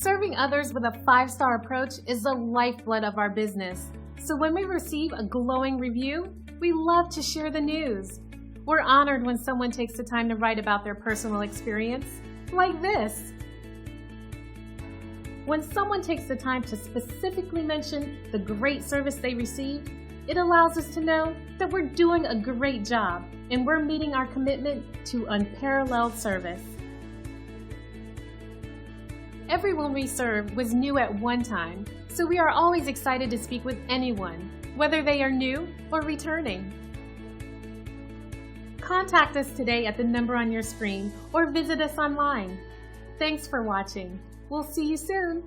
Serving others with a 5-star approach is the lifeblood of our business. So when we receive a glowing review, we love to share the news. We're honored when someone takes the time to write about their personal experience, like this. When someone takes the time to specifically mention the great service they received, it allows us to know that we're doing a great job and we're meeting our commitment to unparalleled service. Everyone we serve was new at one time, so we are always excited to speak with anyone, whether they are new or returning. Contact us today at the number on your screen or visit us online. Thanks for watching. We'll see you soon.